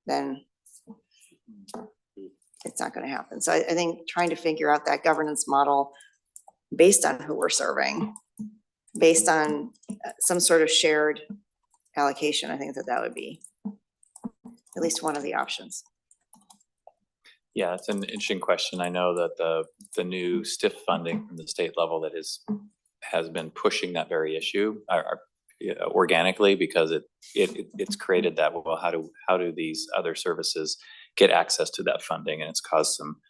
then it's not going to happen. So I think trying to figure out that governance model based on who we're serving, based on some sort of shared allocation, I think that would be at least one of the options. Yeah, it's an interesting question. I know that the new STIF funding from the state level that has been pushing that very issue organically, because it's created that, well, how do these other services get access to that funding? And it's caused some,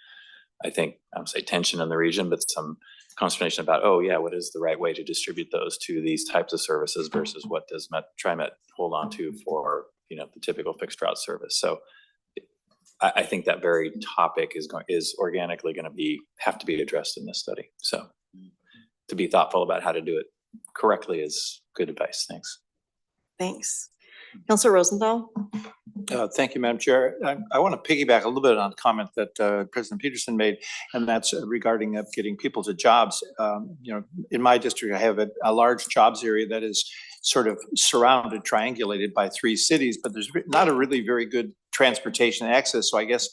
I think, I would say tension in the region, but some consternation about, oh yeah, what is the right way to distribute those to these types of services versus what does TriMet hold on to for, you know, the typical fixed route service. So I think that very topic is organically going to have to be addressed in this study. So to be thoughtful about how to do it correctly is good advice. Thanks. Thanks. Councilor Rosenthal. Thank you, Madam Chair. I want to piggyback a little bit on a comment that President Peterson made, and that's regarding getting people to jobs. You know, in my district, I have a large jobs area that is sort of surrounded, triangulated by 3 cities, but there's not a really very good transportation access. So I guess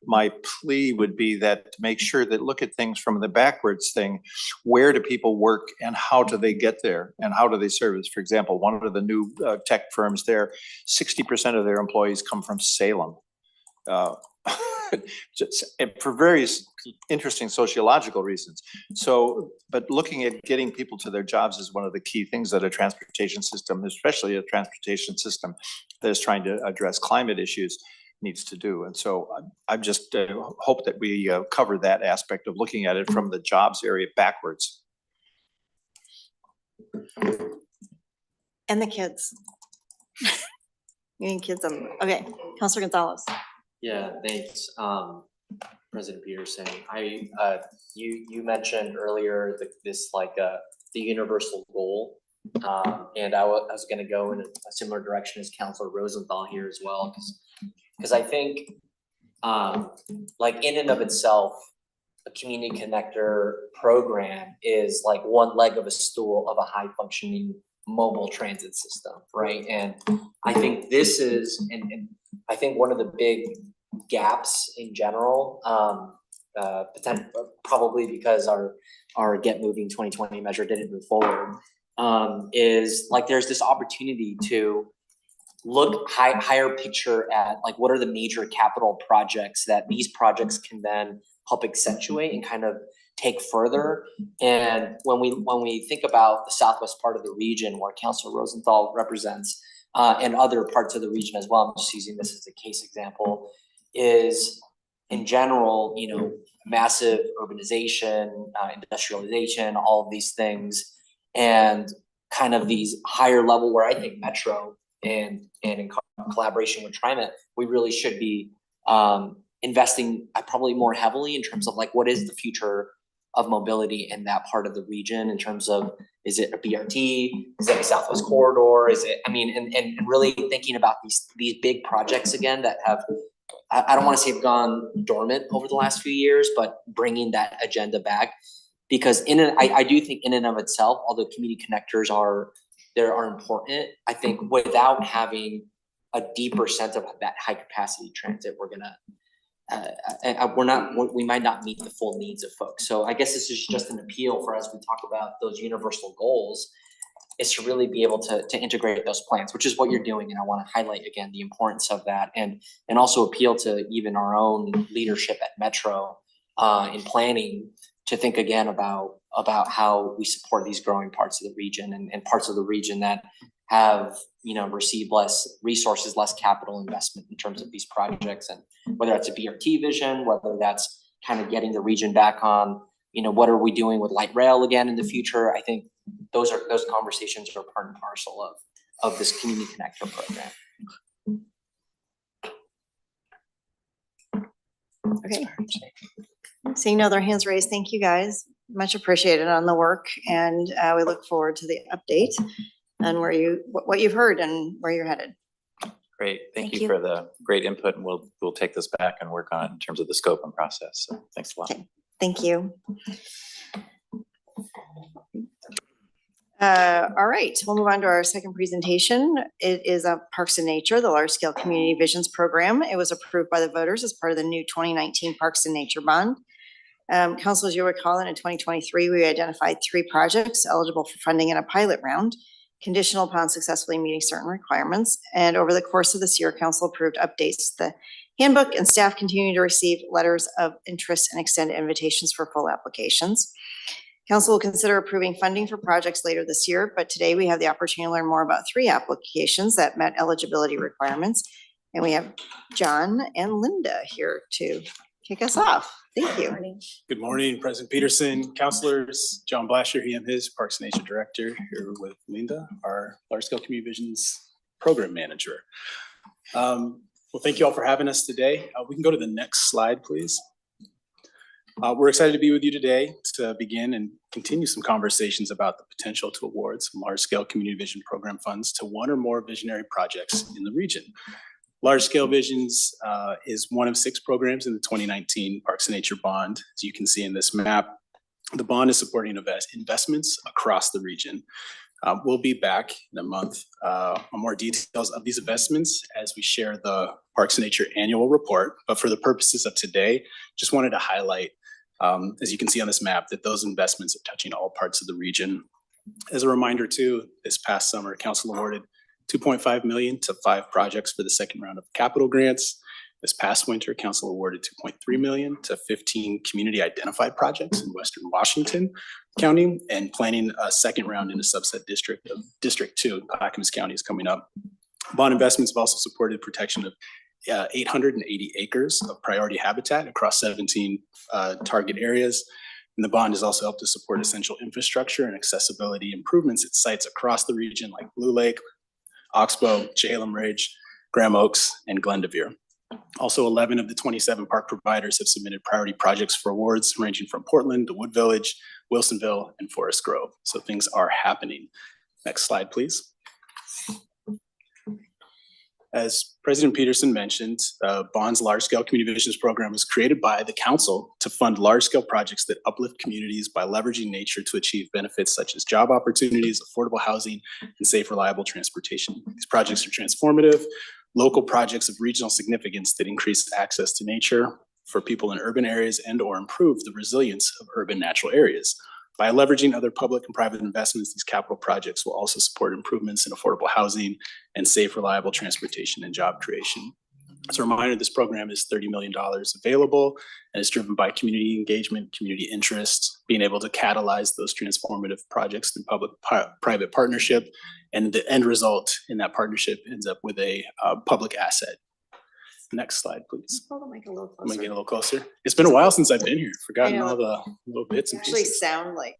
my plea would be that to make sure that look at things from the backwards thing. Where do people work and how do they get there and how do they service? For example, one of the new tech firms there, 60% of their employees come from Salem. For various interesting sociological reasons. So, but looking at getting people to their jobs is one of the key things that a transportation system, especially a transportation system that is trying to address climate issues, needs to do. And so I just hope that we cover that aspect of looking at it from the jobs area backwards. And the kids. You need kids on, okay, Councilor Gonzalez. Yeah, thanks, President Peterson. You mentioned earlier this the universal goal, and I was going to go in a similar direction as Councilor Rosenthal here as well, because I think in and of itself, a community connector program is like one leg of a stool of a high functioning mobile transit system, right? And I think this is, and I think one of the big gaps in general, probably because our Get Moving 2020 measure didn't move forward, is there's this opportunity to look higher picture at what are the major capital projects that these projects can then help accentuate and kind of take further. And when we think about the southwest part of the region where Councilor Rosenthal represents, and other parts of the region as well, I'm just using this as a case example, is in general, massive urbanization, industrialization, all of these things, and kind of these higher level where I think Metro and in collaboration with TriMet, we really should be investing probably more heavily in terms of what is the future of mobility in that part of the region in terms of, is it a BRT? Is it a Southwest Corridor? Is it, and really thinking about these big projects again that have, I don't want to say have gone dormant over the last few years, but bringing that agenda back. Because I do think in and of itself, although community connectors are important, I think without having a deeper sense of that high capacity transit, we might not meet the full needs of folks. So I guess this is just an appeal for, as we talk about those universal goals, is to really be able to integrate those plans, which is what you're doing. And I want to highlight again the importance of that, and also appeal to even our own leadership at Metro in planning to think again about how we support these growing parts of the region and parts of the region that have received less resources, less capital investment in terms of these projects, and whether that's a BRT vision, whether that's kind of getting the region back on, what are we doing with light rail again in the future? I think those conversations are part and parcel of this community connector program. Okay. Seeing no other hands raised, thank you guys. Much appreciated on the work, and we look forward to the update and what you've heard and where you're headed. Great, thank you for the great input, and we'll take this back and work on it in terms of the scope and process. So thanks a lot. Okay. Thank you. All right, we'll move on to our second presentation. It is a Parks and Nature, the Large Scale Community Visions Program. It was approved by the voters as part of the new 2019 Parks and Nature Bond. Council, as you recall, in 2023, we identified 3 projects eligible for funding in a pilot round, conditional upon successfully meeting certain requirements. And over the course of this year, council approved updates to the handbook, and staff continue to receive letters of interest and extended invitations for full applications. Council will consider approving funding for projects later this year, but today we have the opportunity to learn more about 3 applications that met eligibility requirements. And we have John and Linda here to kick us off. Thank you. Good morning, President Peterson, councilors. John Blasher, he am his Parks and Nature Director, here with Linda, our Large Scale Community Visions Program Manager. Well, thank you all for having us today. We can go to the next slide, please. We're excited to be with you today to begin and continue some conversations about the potential to award some large scale community vision program funds to 1 or more visionary projects in the region. Large Scale Visions is one of 6 programs in the 2019 Parks and Nature Bond. As you can see in this map, the bond is supporting investments across the region. We'll be back in a month on more details of these investments as we share the Parks and Nature annual report. But for the purposes of today, just wanted to highlight, as you can see on this map, that those investments are touching all parts of the region. As a reminder too, this past summer, council awarded $2.5 million to 5 projects for the second round of capital grants. This past winter, council awarded $2.3 million to 15 community identified projects in Western Washington County, and planning a second round in a subset district of District 2, Clackamas County is coming up. Bond investments have also supported protection of 880 acres of priority habitat across 17 target areas. And the bond has also helped to support essential infrastructure and accessibility improvements at sites across the region like Blue Lake, Oxbow, Chalem Ridge, Graham Oaks, and Glendevere. Also, 11 of the 27 park providers have submitted priority projects for awards ranging from Portland to Wood Village, Wilsonville, and Forest Grove. So things are happening. Next slide, please. As President Peterson mentioned, Bond's Large Scale Community Visions Program was created by the council to fund large scale projects that uplift communities by leveraging nature to achieve benefits such as job opportunities, affordable housing, and safe, reliable transportation. These projects are transformative, local projects of regional significance that increase access to nature for people in urban areas and or improve the resilience of urban natural areas. By leveraging other public and private investments, these capital projects will also support improvements in affordable housing and safe, reliable transportation and job creation. As a reminder, this program is $30 million available and is driven by community engagement, community interest, being able to catalyze those transformative projects through public-private partnership. And the end result in that partnership ends up with a public asset. Next slide, please. Hold the mic a little I'm gonna closer. get a little closer. It's been a while since I've been here. Forgotten know. all the little bits You and actually pieces. sound like,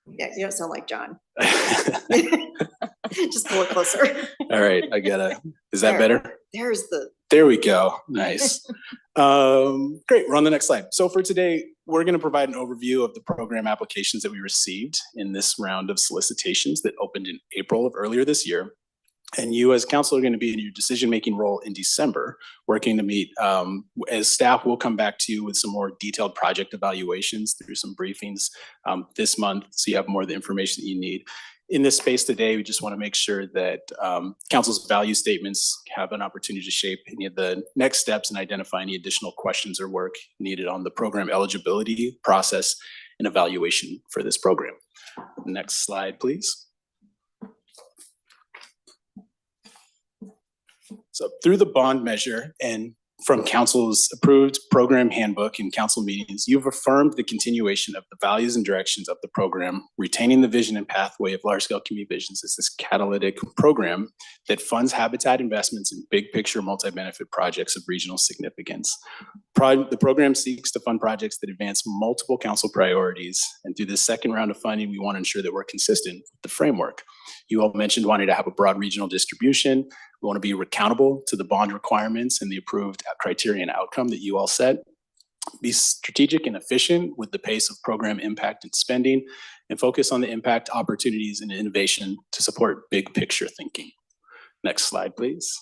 yeah, you don't sound like John. Just pull it closer. All right, I gotta, is that There. better? There's the, There we go. Nice. Great, we're on the next slide. So for today, we're gonna provide an overview of the program applications that we received in this round of solicitations that opened in April of earlier this year. And you as council are gonna be in your decision-making role in December, working to meet, as staff, we'll come back to you with some more detailed project evaluations through some briefings this month, so you have more of the information that you need. In this space today, we just want to make sure that council's value statements have an opportunity to shape any of the next steps and identify any additional questions or work needed on the program eligibility process and evaluation for this program. Next slide, please. So through the bond measure and from council's approved program handbook and council meetings, you've affirmed the continuation of the values and directions of the program, retaining the vision and pathway of large scale community visions as this catalytic program that funds habitat investments in big picture multi-benefit projects of regional significance. The program seeks to fund projects that advance multiple council priorities. And through this second round of funding, we want to ensure that we're consistent with the framework. You all mentioned wanting to have a broad regional distribution. We want to be accountable to the bond requirements and the approved criteria and outcome that you all set. Be strategic and efficient with the pace of program impact and spending, and focus on the impact, opportunities, and innovation to support big picture thinking. Next slide, please.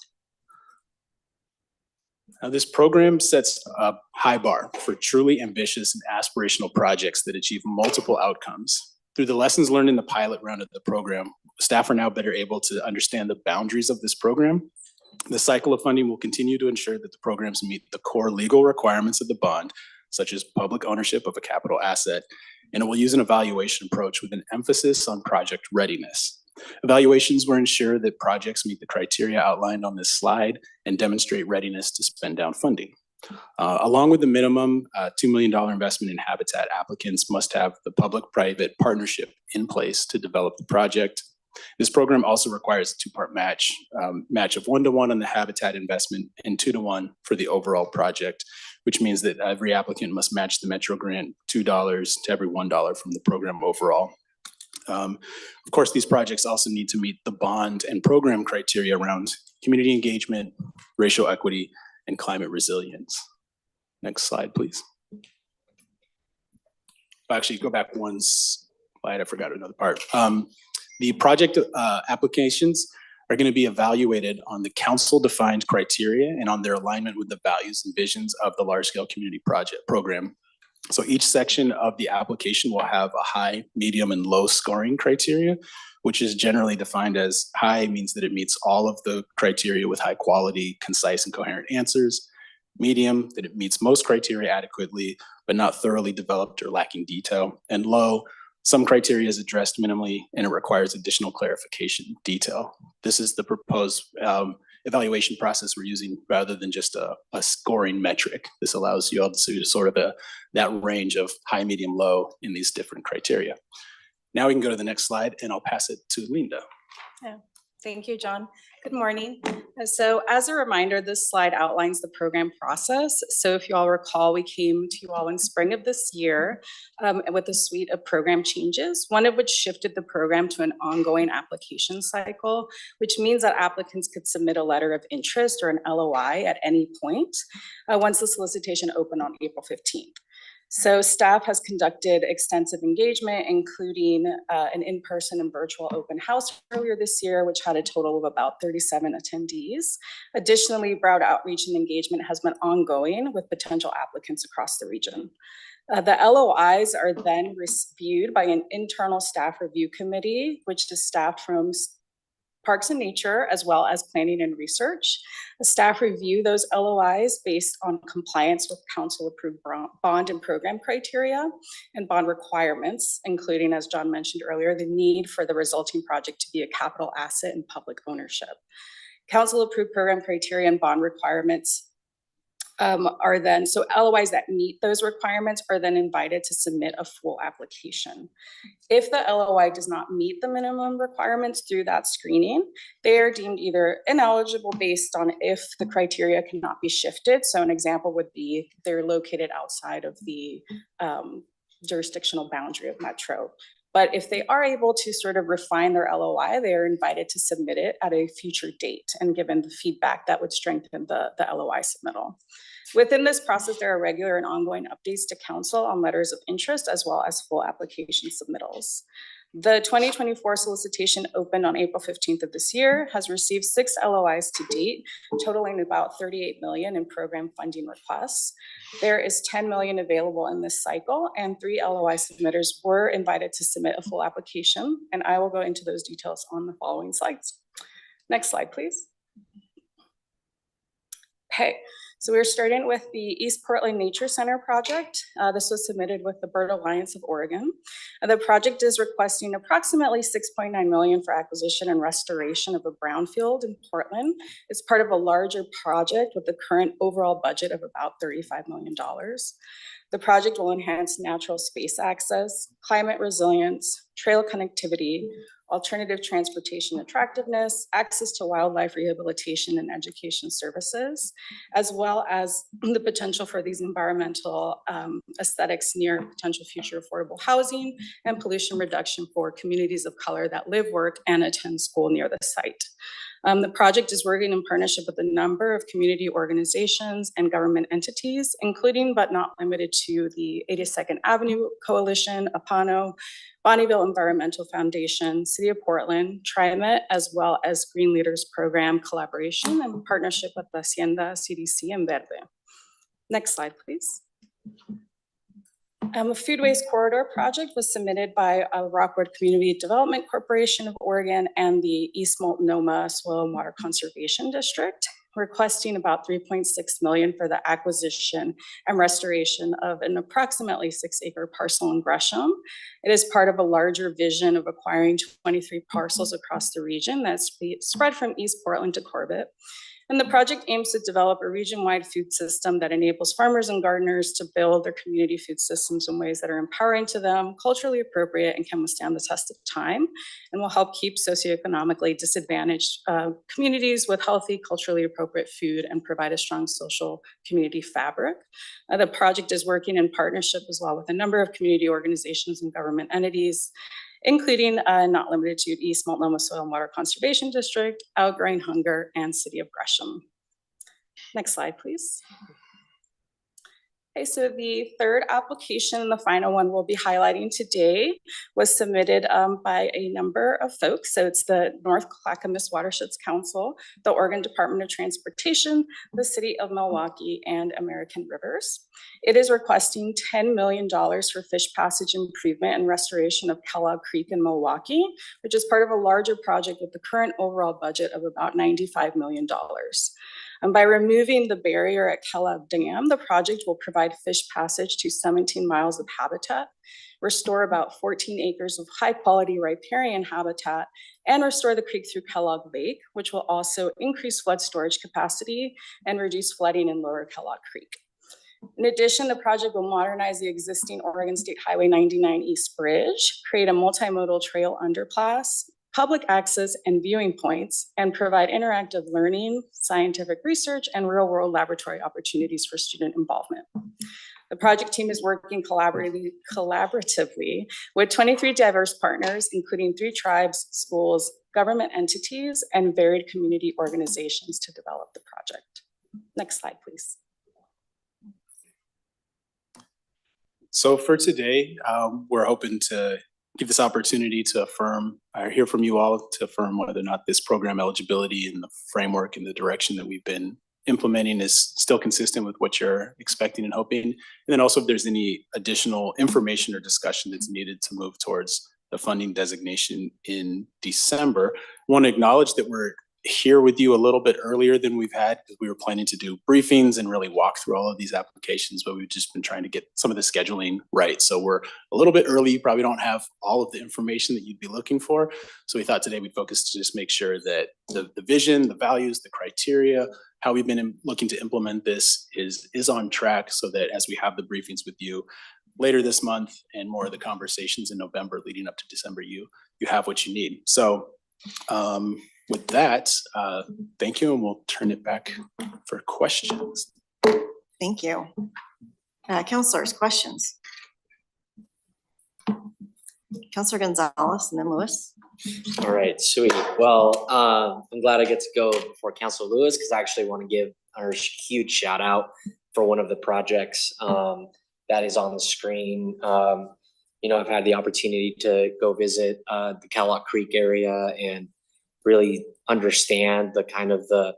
Now, this program sets a high bar for truly ambitious and aspirational projects that achieve multiple outcomes. Through the lessons learned in the pilot round of the program, staff are now better able to understand the boundaries of this program. The cycle of funding will continue to ensure that the programs meet the core legal requirements of the bond, such as public ownership of a capital asset, and it will use an evaluation approach with an emphasis on project readiness. Evaluations will ensure that projects meet the criteria outlined on this slide and demonstrate readiness to spend down funding. Along with the minimum $2 million investment in habitat, applicants must have the public-private partnership in place to develop the project. This program also requires a two-part match of 1-to-1 on the habitat investment and 2-to-1 for the overall project, which means that every applicant must match the Metro grant $2 to every $1 from the program overall. Of course, these projects also need to meet the bond and program criteria around community engagement, racial equity, and climate resilience. Next slide, please. Actually, go back one slide. I forgot another part. The project applications are going to be evaluated on the council-defined criteria and on their alignment with the values and visions of the large-scale community project program. So each section of the application will have a high, medium, and low scoring criteria, which is generally defined as high means that it meets all of the criteria with high quality, concise, and coherent answers. Medium, that it meets most criteria adequately, but not thoroughly developed or lacking detail. And low, some criteria is addressed minimally and it requires additional clarification detail. This is the proposed evaluation process we're using rather than just a scoring metric. This allows you all to see sort of that range of high, medium, low in these different criteria. Now we can go to the next slide and I'll pass it to Linda. Yeah. Thank you, John. Good morning. So as a reminder, this slide outlines the program process. So if you all recall, we came to you all in spring of this year with a suite of program changes, one of which shifted the program to an ongoing application cycle, which means that applicants could submit a letter of interest or an LOI at any point once the solicitation opened on April 15th. So staff has conducted extensive engagement, including an in-person and virtual open house earlier this year, which had a total of about 37 attendees. Additionally, broad outreach and engagement has been ongoing with potential applicants across the region. The LOIs are then reviewed by an internal staff review committee, which is staffed from Parks and Nature, as well as Planning and Research. The staff review those LOIs based on compliance with council-approved bond and program criteria and bond requirements, including, as John mentioned earlier, the need for the resulting project to be a capital asset in public ownership. Council-approved program criteria and bond requirements are then, so LOIs that meet those requirements are then invited to submit a full application. If the LOI does not meet the minimum requirements through that screening, they are deemed either ineligible based on if the criteria cannot be shifted. So an example would be they're located outside of the jurisdictional boundary of Metro. But if they are able to sort of refine their LOI, they are invited to submit it at a future date and given the feedback that would strengthen the LOI submittal. Within this process, there are regular and ongoing updates to council on letters of interest as well as full application submittals. The 2024 solicitation opened on April 15th of this year has received 6 LOIs to date, totaling about $38 million in program funding requests. There is $10 million available in this cycle, and 3 LOI submitters were invited to submit a full application, and I will go into those details on the following slides. Next slide, please. Okay. So we're starting with the East Portland Nature Center project. This was submitted with the Bird Alliance of Oregon. The project is requesting approximately $6.9 million for acquisition and restoration of a brownfield in Portland. It's part of a larger project with the current overall budget of about $35 million. The project will enhance natural space access, climate resilience, trail connectivity, alternative transportation attractiveness, access to wildlife rehabilitation and education services, as well as the potential for these environmental aesthetics near potential future affordable housing and pollution reduction for communities of color that live, work, and attend school near the site. The project is working in partnership with a number of community organizations and government entities, including but not limited to the 82nd Avenue Coalition, APANO, Bonneville Environmental Foundation, City of Portland, TriMet, as well as Green Leaders Program collaboration and partnership with Hacienda, CDC, and Verde. Next slide, please. A food waste corridor project was submitted by Rockwood Community Development Corporation of Oregon and the East Multnomah Soil and Water Conservation District, requesting about 3.6 million for the acquisition and restoration of an approximately 6-acre parcel in Gresham. It is part of a larger vision of acquiring 23 parcels across the region that's spread from East Portland to Corbett. And the project aims to develop a region-wide food system that enables farmers and gardeners to build their community food systems in ways that are empowering to them, culturally appropriate, and can withstand the test of time, and will help keep socioeconomically disadvantaged communities with healthy, culturally appropriate food and provide a strong social community fabric. The project is working in partnership as well with a number of community organizations and government entities, including not limited to East Multnomah Soil and Water Conservation District, Outgrowing Hunger, and City of Gresham. Next slide, please. Okay, so the third application and the final one we'll be highlighting today was submitted by a number of folks. So it's the North Clackamas Watersheds Council, the Oregon Department of Transportation, the City of Milwaukee, and American Rivers. It is requesting $10 million for fish passage improvement and restoration of Kellogg Creek in Milwaukee, which is part of a larger project with the current overall budget of about $95 million. And by removing the barrier at Kellogg Dam, the project will provide fish passage to 17 miles of habitat, restore about 14 acres of high-quality riparian habitat, and restore the creek through Kellogg Lake, which will also increase flood storage capacity and reduce flooding in Lower Kellogg Creek. In addition, the project will modernize the existing Oregon State Highway 99 East Bridge, create a multimodal trail underpass, public access and viewing points, and provide interactive learning, scientific research, and real-world laboratory opportunities for student involvement. The project team is working collaboratively with 23 diverse partners, including 3 tribes, schools, government entities, and varied community organizations to develop the project. Next slide, please. So for today, we're hoping to give this opportunity to affirm, or hear from you all to affirm whether or not this program eligibility and the framework and the direction that we've been implementing is still consistent with what you're expecting and hoping. And then also if there's any additional information or discussion that's needed to move towards the funding designation in December. I want to acknowledge that we're here with you a little bit earlier than we've had, because we were planning to do briefings and really walk through all of these applications, but we've just been trying to get some of the scheduling right. So we're a little bit early. You probably don't have all of the information that you'd be looking for. So we thought today we'd focus to just make sure that the vision, the values, the criteria, how we've been looking to implement this is on track, so that as we have the briefings with you later this month and more of the conversations in November leading up to December, you have what you need. So with that, thank you, and we'll turn it back for questions. Thank you. Counselors, questions? Counselor Gonzalez and then Lewis. All right, sweet. Well, I'm glad I get to go before Councilor Lewis, because I actually want to give a huge shout out for one of the projects that is on the screen. You know, I've had the opportunity to go visit the Kellogg Creek area and really understand the kind of the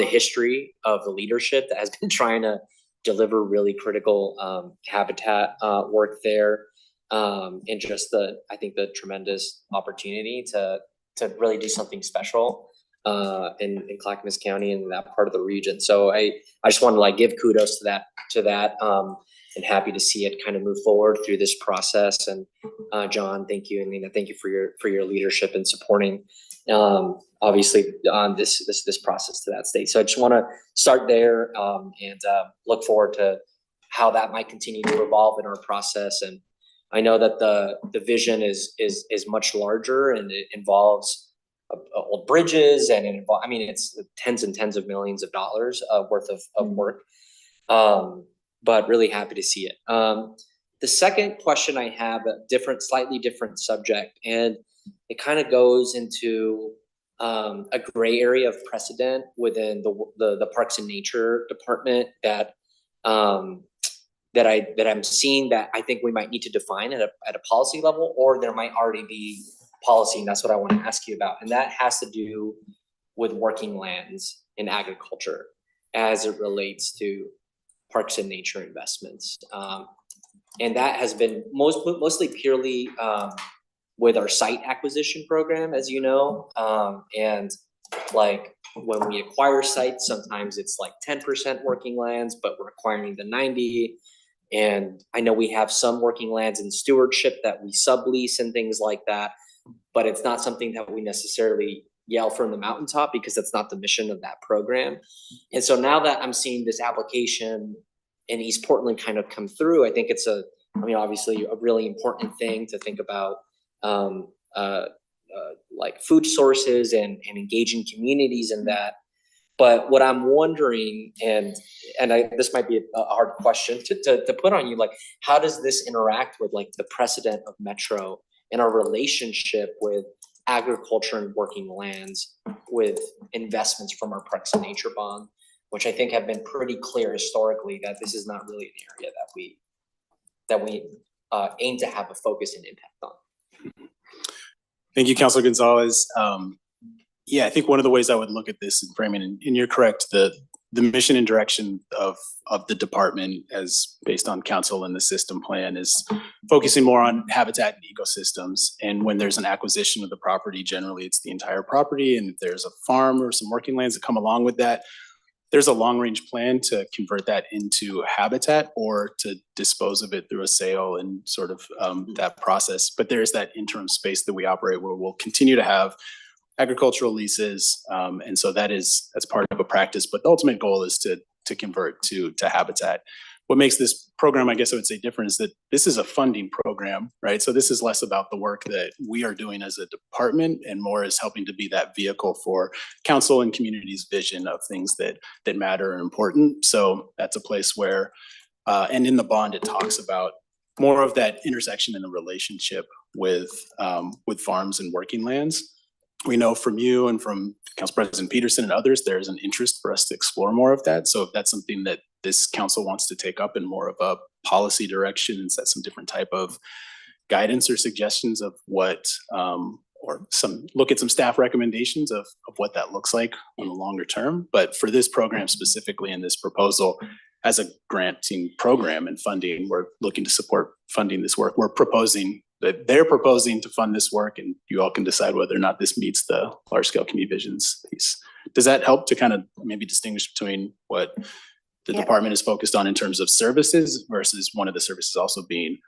history of the leadership that has been trying to deliver really critical habitat work there. And just I think the tremendous opportunity to really do something special in Clackamas County and that part of the region. So I just want to give kudos to that and happy to see it kind of move forward through this process. And John, thank you. And Nina, thank you for your leadership and supporting obviously on this process to that state. So I just want to start there and look forward to how that might continue to evolve in our process. And I know that the vision is much larger, and it involves old bridges, and it's tens and tens of millions of dollars worth of work. But really happy to see it. The second question I have, slightly different subject, and it kind of goes into a gray area of precedent within the Parks and Nature Department that I'm seeing that I think we might need to define at a policy level, or there might already be policy, and that's what I want to ask you about. And that has to do with working lands in agriculture as it relates to parks and nature investments. And that has been mostly purely with our site acquisition program, as you know. And like when we acquire sites, sometimes it's like 10% working lands, but we're acquiring the 90. And I know we have some working lands in stewardship that we sublease and things like that, but it's not something that we necessarily yell from the mountaintop because that's not the mission of that program. And so now that I'm seeing this application in East Portland kind of come through, I think it's obviously a really important thing to think about, like food sources and engaging communities in that. But what I'm wondering, and this might be a hard question to put on you, like, how does this interact with like the precedent of Metro and our relationship with agriculture and working lands, with investments from our Parks and Nature bond, which I think have been pretty clear historically that this is not really an area that we aim to have a focus and impact on. Thank you, Councilor Gonzalez. Yeah, I think one of the ways I would look at this and frame it, and you're correct, the mission and direction of the department as based on council and the system plan is focusing more on habitat and ecosystems. And when there's an acquisition of the property, generally it's the entire property. And if there's a farm or some working lands that come along with that, there's a long range plan to convert that into habitat or to dispose of it through a sale and sort of that process. But there's that interim space that we operate where we'll continue to have agricultural leases. And so that's part of a practice, but the ultimate goal is to convert to habitat. What makes this program, I guess I would say, different is that this is a funding program, right? So this is less about the work that we are doing as a department and more is helping to be that vehicle for council and community's vision of things that matter and important. So that's a place where, and in the bond, it talks about more of that intersection in the relationship with farms and working lands. We know from you and from Council President Peterson and others, there's an interest for us to explore more of that. So if that's something that this council wants to take up in more of a policy direction and set some different type of guidance or suggestions of what, or look at some staff recommendations of what that looks like on the longer term. But for this program specifically in this proposal, as a granting program and funding, we're looking to support funding this work. We're proposing that they're proposing to fund this work, and you all can decide whether or not this meets the large scale community visions piece. Does that help to kind of maybe distinguish between what the department is focused on in terms of services versus one of the services also being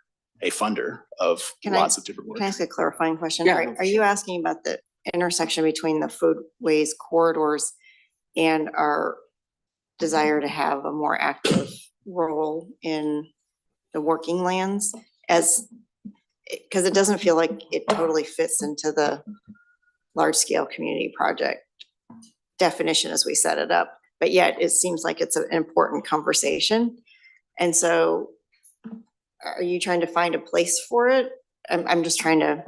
a funder of lots of different work? Can I ask a clarifying question? Yeah. Are you asking about the intersection between the foodways corridors and our desire to have a more active role in the working lands because it doesn't feel like it totally fits into the large scale community project definition as we set it up, but yet it seems like it's an important conversation. And so are you trying to find a place for it? I'm just trying to.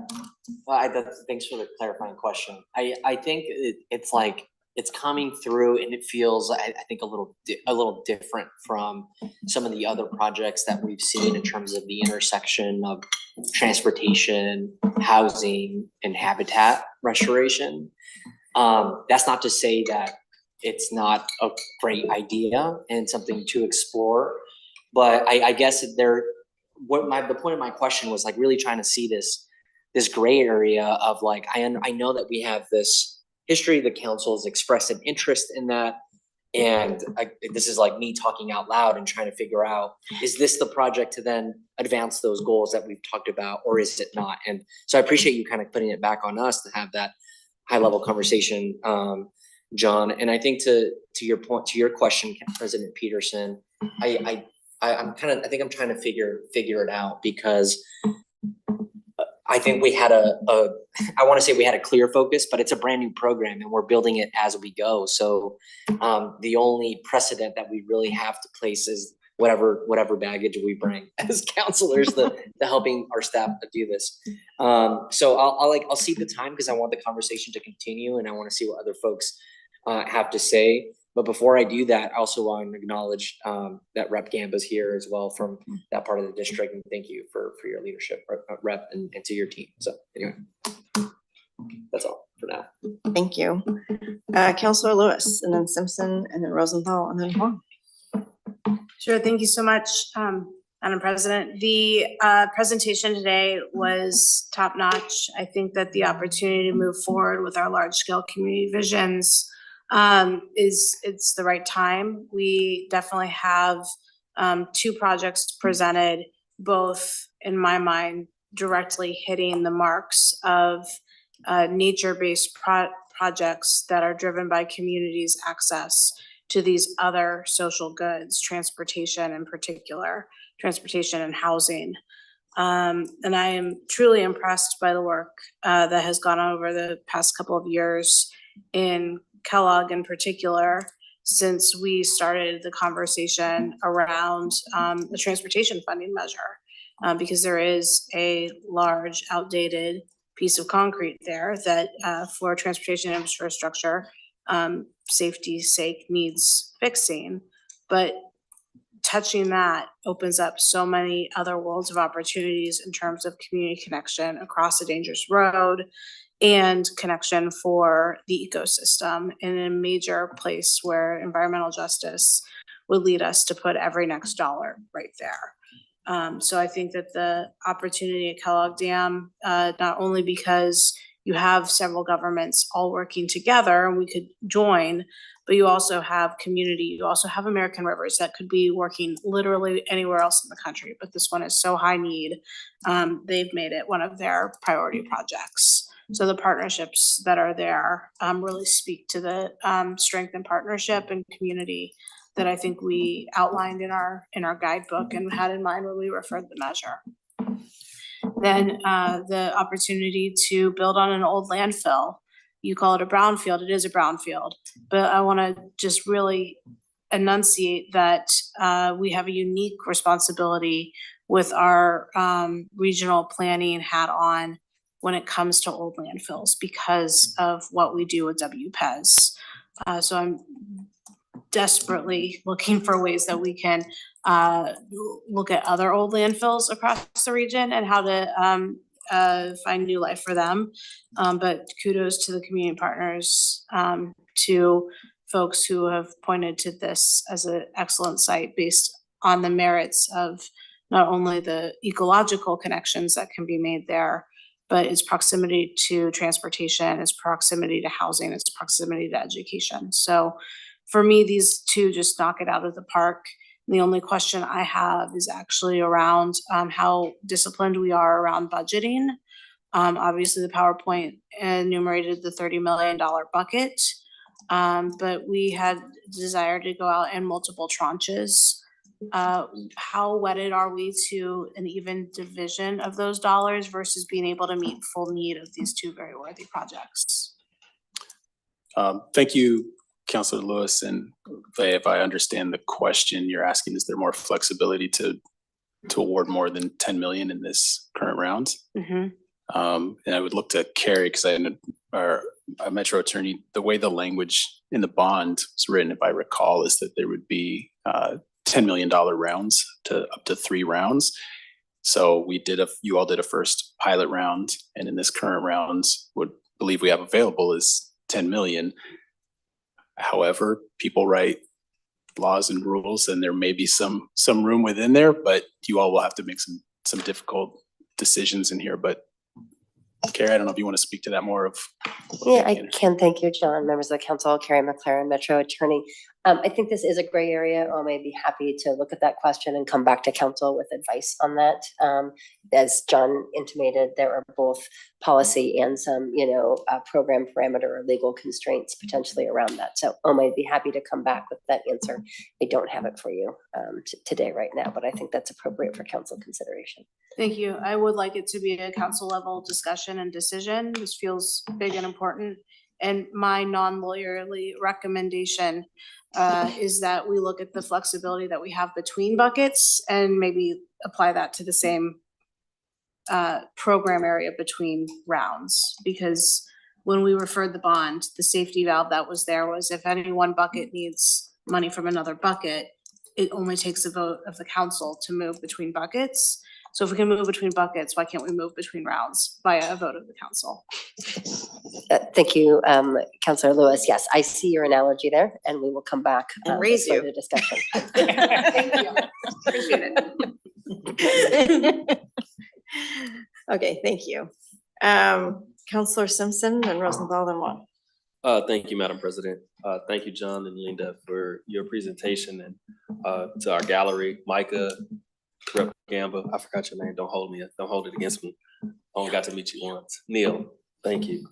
Well, thanks for the clarifying question. I think it's like, it's coming through and it feels, I think a little different from some of the other projects that we've seen in terms of the intersection of transportation, housing, and habitat restoration. That's not to say that it's not a great idea and something to explore, but I guess the point of my question was like really trying to see this gray area of like, I know that we have this history, the council has expressed an interest in that. And this is like me talking out loud and trying to figure out, is this the project to then advance those goals that we've talked about, or is it not? And so I appreciate you kind of putting it back on us to have that high level conversation, John. And I think to your point, to your question, President Peterson, I think I'm trying to figure it out because I think we had I want to say we had a clear focus, but it's a brand new program and we're building it as we go. So the only precedent that we really have to place is whatever baggage we bring as counselors to helping our staff to do this. So I'll see the time because I want the conversation to continue and I want to see what other folks have to say. But before I do that, I also want to acknowledge that Rep. Gamba's here as well from that part of the district. And thank you for your leadership, Rep. And to your team. So anyway, that's all for now. Thank you. Councilor Lewis, and then Simpson, and then Rosenthal, and then Huang. Sure, thank you so much. Madam President. The presentation today was top notch. I think that the opportunity to move forward with our large scale community visions it's the right time. We definitely have two projects presented, both in my mind directly hitting the marks of nature-based projects that are driven by communities' access to these other social goods, transportation in particular, transportation and housing. And I am truly impressed by the work that has gone on over the past couple of years in Kellogg in particular, since we started the conversation around the transportation funding measure, because there is a large outdated piece of concrete there that for transportation infrastructure, safety's sake needs fixing. But touching that opens up so many other worlds of opportunities in terms of community connection across a dangerous road and connection for the ecosystem in a major place where environmental justice would lead us to put every next dollar right there. So I think that the opportunity at Kellogg Dam, not only because you have several governments all working together and we could join, but you also have community, you also have American Rivers that could be working literally anywhere else in the country, but this one is so high need. They've made it one of their priority projects. So the partnerships that are there really speak to the strength and partnership and community that I think we outlined in our guidebook and had in mind when we referred the measure. Then the opportunity to build on an old landfill. You call it a brownfield, it is a brownfield, but I want to just really enunciate that we have a unique responsibility with our regional planning hat on when it comes to old landfills because of what we do with WPEZ. So I'm desperately looking for ways that we can look at other old landfills across the region and how to find new life for them. But kudos to the community partners, to folks who have pointed to this as an excellent site based on the merits of not only the ecological connections that can be made there, but its proximity to transportation, its proximity to housing, its proximity to education. So for me, these two just knock it out of the park. The only question I have is actually around how disciplined we are around budgeting. Obviously, the PowerPoint enumerated the $30 million bucket, but we had desire to go out in multiple tranches. How wedded are we to an even division of those dollars versus being able to meet full need of these two very worthy projects? Thank you, Councilor Lewis, and if I understand the question, you're asking, is there more flexibility to award more than 10 million in this current round? Mm-hmm. And I would look to Carrie, because our Metro attorney, the way the language in the bond was written, if I recall, is that there would be $10 million rounds to up to 3 rounds. So you all did a first pilot round, and in this current rounds, would believe we have available is 10 million. However, people write laws and rules, and there may be some room within there, but you all will have to make some difficult decisions in here. But Carrie, I don't know if you want to speak to that more of. Yeah, I can. Thank you, John, members of the council, Carrie McLaren, Metro Attorney. I think this is a gray area. I may be happy to look at that question and come back to council with advice on that. As John intimated, there are both policy and some, program parameter or legal constraints potentially around that. So I may be happy to come back with that answer. I don't have it for you today right now, but I think that's appropriate for council consideration. Thank you. I would like it to be a council level discussion and decision. This feels big and important. And my non-lawyerly recommendation is that we look at the flexibility that we have between buckets and maybe apply that to the same program area between rounds. Because when we referred the bond, the safety valve that was there was if any one bucket needs money from another bucket, it only takes a vote of the council to move between buckets. So if we can move between buckets, why can't we move between rounds by a vote of the council? Thank you, Councilor Lewis. Yes, I see your analogy there, and we will come back And raise for you. the discussion. Thank you. Appreciate it. Okay, thank you. Counselor Simpson and Rosenthal, then one. Thank you, Madam President. Thank you, John and Linda, for your presentation, and to our gallery, Micah, Rep. Gamba, I forgot your name, don't hold it against me. I only got to meet you once. Neil, thank you.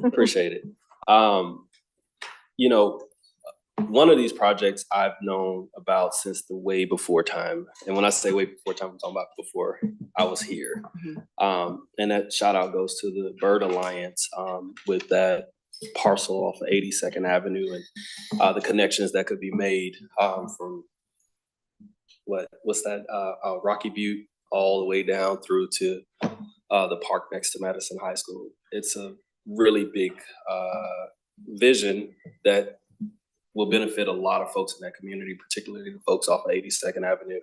Appreciate it. You know, one of these projects I've known about since the way before time. And when I say way before time, I'm talking about before I was here. And that shout out goes to the Bird Alliance with that parcel off of 82nd Avenue and the connections that could be made from what's that, Rocky Butte all the way down through to the park next to Madison High School. It's a really big vision that will benefit a lot of folks in that community, particularly the folks off of 82nd Avenue.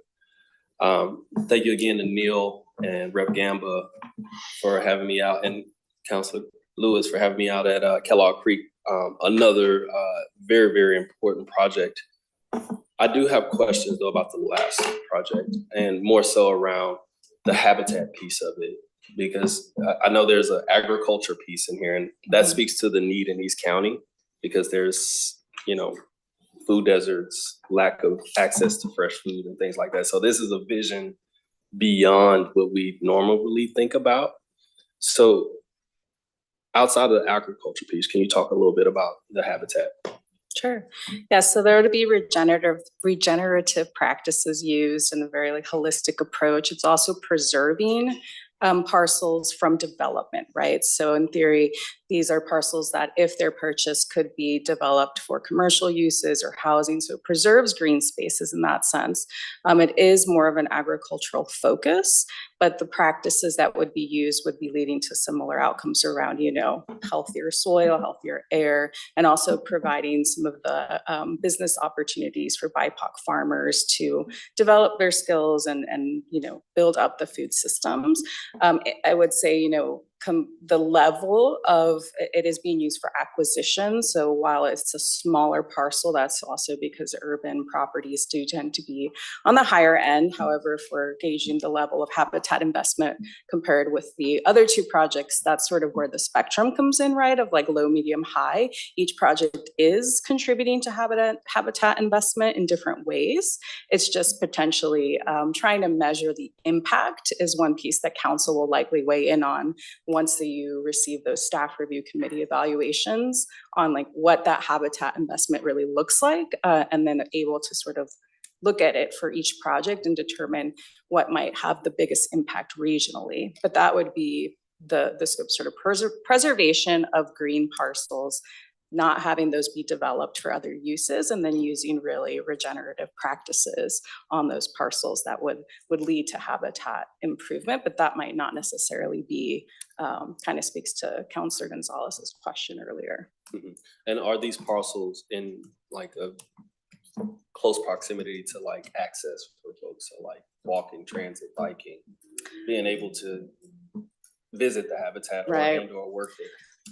Thank you again to Neil and Rep. Gamba for having me out, and Councilor Lewis for having me out at Kellogg Creek, another very, very important project. I do have questions though about the last project, and more so around the habitat piece of it, because I know there's an agriculture piece in here, and that speaks to the need in East County, because there's, you know, food deserts, lack of access to fresh food and things like that. So this is a vision beyond what we normally think about. So outside of the agriculture piece, can you talk a little bit about the habitat? Sure. Yeah, so there would be regenerative practices used in a very like holistic approach. It's also preserving parcels from development, right? So in theory, these are parcels that if they're purchased could be developed for commercial uses or housing. So it preserves green spaces in that sense. It is more of an agricultural focus, but the practices that would be used would be leading to similar outcomes around, you know, healthier soil, healthier air, and also providing some of the business opportunities for BIPOC farmers to develop their skills and you know, build up the food systems. I would say, you know, the level of it is being used for acquisition. So while it's a smaller parcel, that's also because urban properties do tend to be on the higher end. However, if we're gauging the level of habitat investment compared with the other two projects, that's sort of where the spectrum comes in, right? Of like low, medium, high. Each project is contributing to habitat investment in different ways. It's just potentially trying to measure the impact is one piece that council will likely weigh in on once you receive those staff review committee evaluations on like what that habitat investment really looks like, and then able to sort of look at it for each project and determine what might have the biggest impact regionally. But that would be the sort of preservation of green parcels, not having those be developed for other uses, and then using really regenerative practices on those parcels that would lead to habitat improvement. But that might not necessarily be, kind of speaks to Councilor Gonzalez's question earlier. Mm-hmm. And are these parcels in like a close proximity to like access for folks? So like walking, transit, biking, being able to visit the habitat or Right. and/or work there?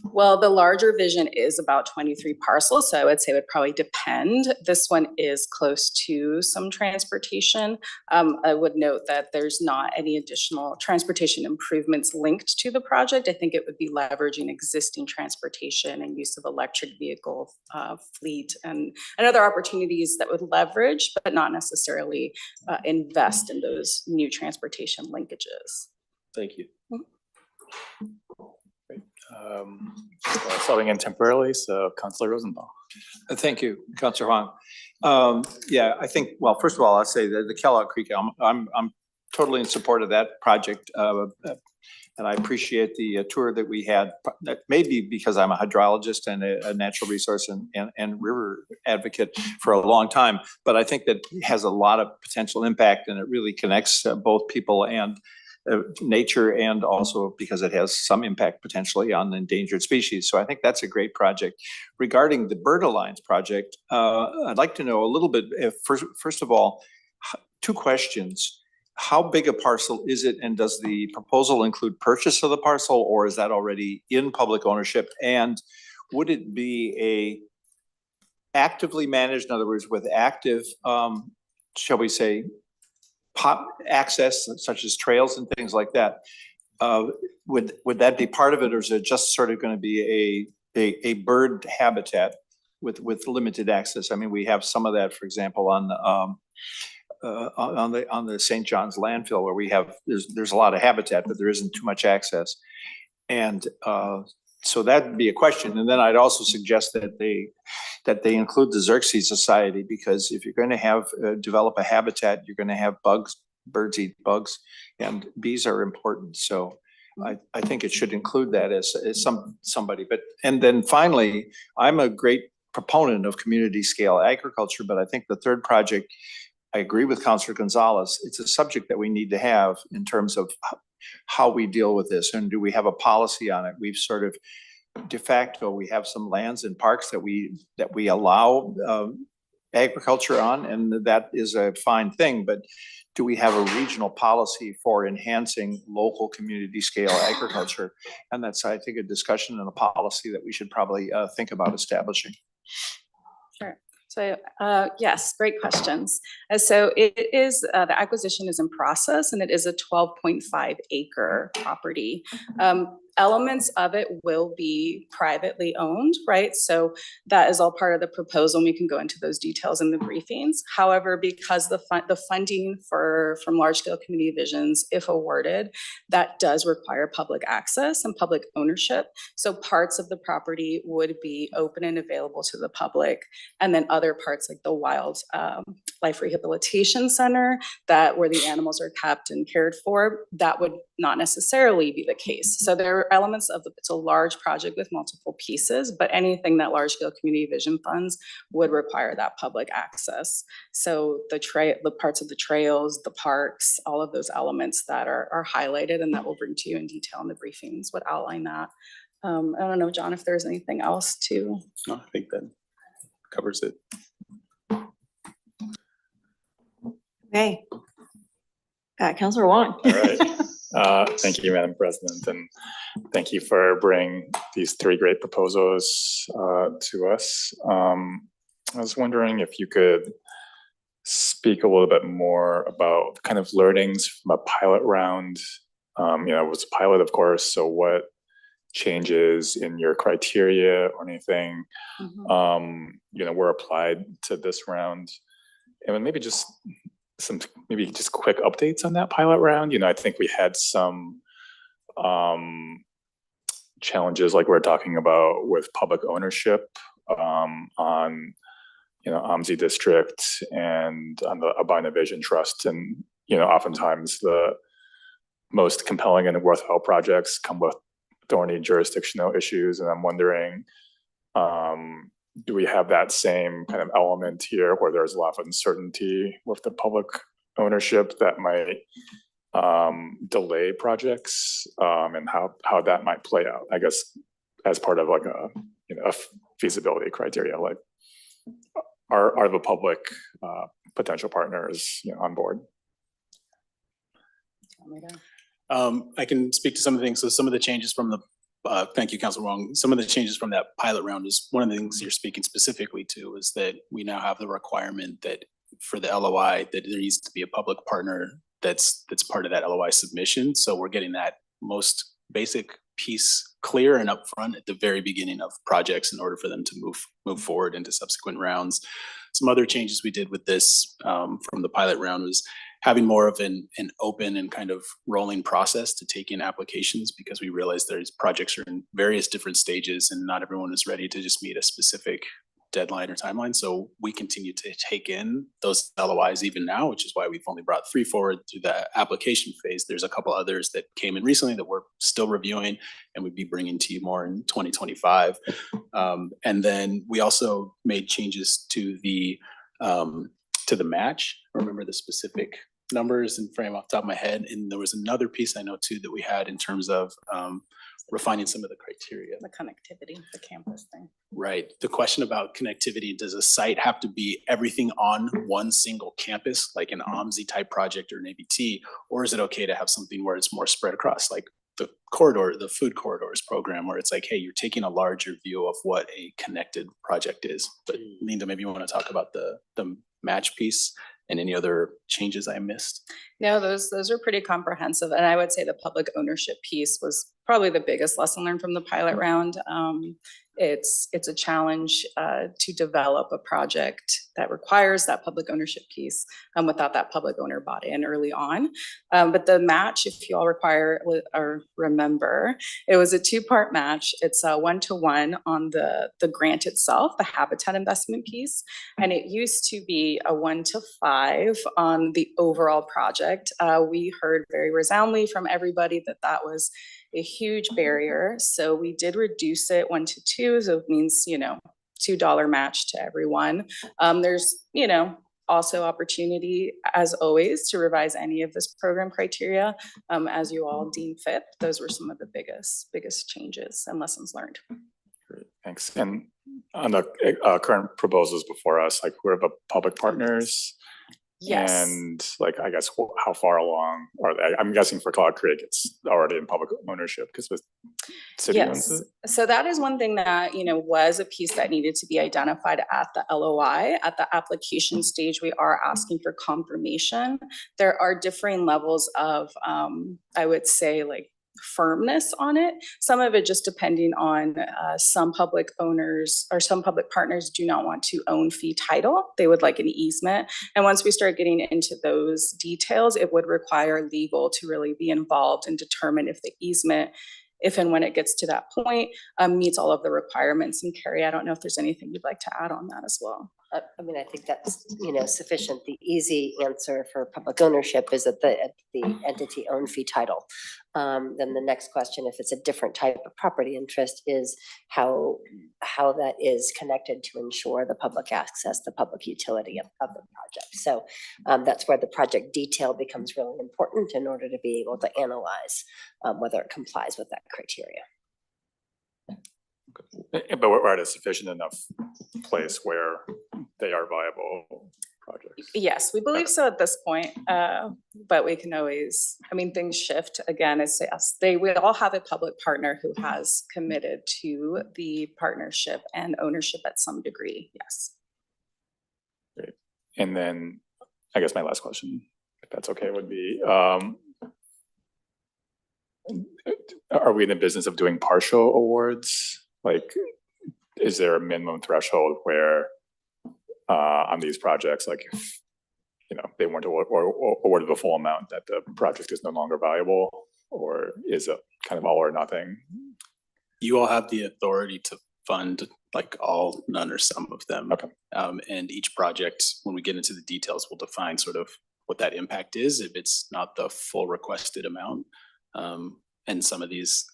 Well, the larger vision is about 23 parcels, so I would say it would probably depend. This one is close to some transportation. I would note that there's not any additional transportation improvements linked to the project. I think it would be leveraging existing transportation and use of electric vehicle fleet and other opportunities that would leverage, but not necessarily invest in those new transportation linkages. Thank you. Subbing in temporarily, so Councilor Rosenthal. Thank you, Councilor Huang. Yeah, I think, well, first of all, I'll say that the Kellogg Creek, I'm totally in support of that project. And I appreciate the tour that we had. That may be because I'm a hydrologist and a natural resource and river advocate for a long time. But I think that has a lot of potential impact, and it really connects both people and nature, and also because it has some impact potentially on endangered species. So I think that's a great project. Regarding the Bird Alliance project, I'd like to know a little bit, first of all, two questions. How big a parcel is it, and does the proposal include purchase of the parcel, or is that already in public ownership? And would it be a actively managed, in other words, with active, shall we say, access such as trails and things like that, would that be part of it, or is it just sort of going to be a bird habitat with limited access? I mean, we have some of that, for example, on the St. John's landfill, where we have, there's a lot of habitat, but there isn't too much access. And so that'd be a question. And then I'd also suggest that they include the Xerxes Society, because if you're going to have develop a habitat, you're going to have bugs. Birds eat bugs, and bees are important. So I think it should include that as somebody. But and then finally, I'm a great proponent of community scale agriculture, but I think the third project, I agree with Councilor Gonzalez. It's a subject that we need to have in terms of how we deal with this, and do we have a policy on it? We've sort of de facto, we have some lands and parks that we allow agriculture on, and that is a fine thing, but do we have a regional policy for enhancing local community scale agriculture? And that's, I think, a discussion and a policy that we should probably think about establishing. Sure. So yes, great questions. So it is, the acquisition is in process, and it is a 12.5 acre property. Elements of it will be privately owned, right? So that is all part of the proposal. We can go into those details in the briefings. However, because the funding from large scale community visions, if awarded, that does require public access and public ownership. So parts of the property would be open and available to the public, and then other parts like the Wild Life Rehabilitation Center, that where the animals are kept and cared for, that would not necessarily be the case. So there are elements of it's a large project with multiple pieces, but anything that large scale community vision funds would require that public access. So the parts of the trails, the parks, all of those elements that are highlighted and that we'll bring to you in detail in the briefings would outline that. I don't know, John, if there's anything else to. No, I think that covers it. Okay. Councilor Wong. All right. Thank you, Madam President, and thank you for bringing these three great proposals to us. I was wondering if you could speak a little bit more about the kind of learnings from a pilot round. It was a pilot, of course, so what changes in your criteria or anything were applied to this round? And then maybe just quick updates on that pilot round. I think we had some challenges like we're talking about with public ownership on OMSI District and on the Abina Vision Trust. And oftentimes the most compelling and worthwhile projects come with thorny jurisdictional issues. And I'm wondering, do we have that same kind of element here where there's a lot of uncertainty with the public ownership that might delay projects, and how that might play out, I guess, as part of like a feasibility criteria, like are the public potential partners on board? I can speak to some of the things. So some of the changes from the thank you, Councilor Wong. Some of the changes from that pilot round is one of the things you're speaking specifically to is that we now have the requirement that for the LOI that there needs to be a public partner that's part of that LOI submission. So we're getting that most basic piece clear and upfront at the very beginning of projects in order for them to move forward into subsequent rounds. Some other changes we did with this from the pilot round was having more of an open and kind of rolling process to take in applications, because we realized there's projects are in various different stages and not everyone is ready to just meet a specific deadline or timeline. So we continue to take in those LOIs even now, which is why we've only brought 3 forward through the application phase. There's a couple others that came in recently that we're still reviewing and we'd be bringing to you more in 2025. And then we also made changes to the match. I remember the specific numbers and frame off the top of my head. And there was another piece I know too that we had in terms of refining some of the criteria. The connectivity, the campus thing. Right. The question about connectivity, does a site have to be everything on one single campus, like an OMSI type project or an ABT, or is it okay to have something where it's more spread across, like the corridor, the food corridors program, where it's like, hey, you're taking a larger view of what a connected project is. But Linda, maybe you want to talk about the match piece and any other changes I missed? No, those are pretty comprehensive, and I would say the public ownership piece was probably the biggest lesson learned from the pilot round. It's a challenge to develop a project that requires that public ownership piece without that public owner bought in early on. But the match, if you all require or remember, it was a two-part match. It's a 1-to-1 on the grant itself, the habitat investment piece, and it used to be a 1-to-5 on the overall project. We heard very resoundingly from everybody that that was a huge barrier. So we did reduce it 1-to-2, so it means, $2 match to everyone. There's, also opportunity, as always, to revise any of this program criteria as you all deem fit. Those were some of the biggest changes and lessons learned. Great, thanks. And on the current proposals before us, like we're the public partners. Yes. And like, I guess, how far along are they? I'm guessing for Cloud Creek, it's already in public ownership because the city owns Yes, it. so that is one thing that, was a piece that needed to be identified at the LOI. At the application stage, we are asking for confirmation. There are differing levels of, I would say, like, firmness on it. Some of it just depending on some public owners or some public partners do not want to own fee title. They would like an easement. And once we start getting into those details, it would require legal to really be involved and determine if the easement, if and when it gets to that point, meets all of the requirements. And Carrie, I don't know if there's anything you'd like to add on that as well. I mean, I think that's, sufficient. The easy answer for public ownership is that the entity owned fee title. Then the next question, if it's a different type of property interest, is how that is connected to ensure the public access, the public utility of the project. So that's where the project detail becomes really important in order to be able to analyze whether it complies with that criteria. But we're at a sufficient enough place where they are viable projects. Yes, we believe so at this point, but we can always, things shift. Again, it's yes, we all have a public partner who has committed to the partnership and ownership at some degree, yes. Great. And then I guess my last question, if that's okay, would be, are we in the business of doing partial awards? Like, is there a minimum threshold where on these projects, like if they weren't awarded the full amount, that the project is no longer viable, or is it kind of all or nothing? You all have the authority to fund like all, none, or some of them. Okay. And each project, when we get into the details, will define sort of what that impact is if it's not the full requested amount. And some of these,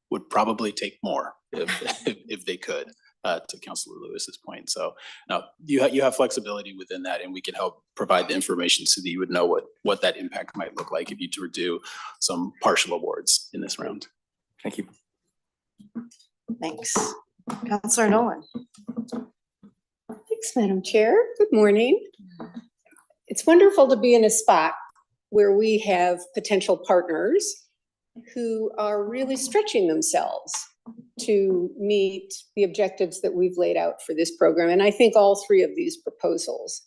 would probably take more if they could, to Councilor Lewis's point. So now you have flexibility within that, and we can help provide the information so that you would know what that impact might look like if you were to do some partial awards in this round. Thank you. Thanks. Councilor Nolan. Thanks, Madam Chair. Good morning. It's wonderful to be in a spot where we have potential partners who are really stretching themselves to meet the objectives that we've laid out for this program. And I think all three of these proposals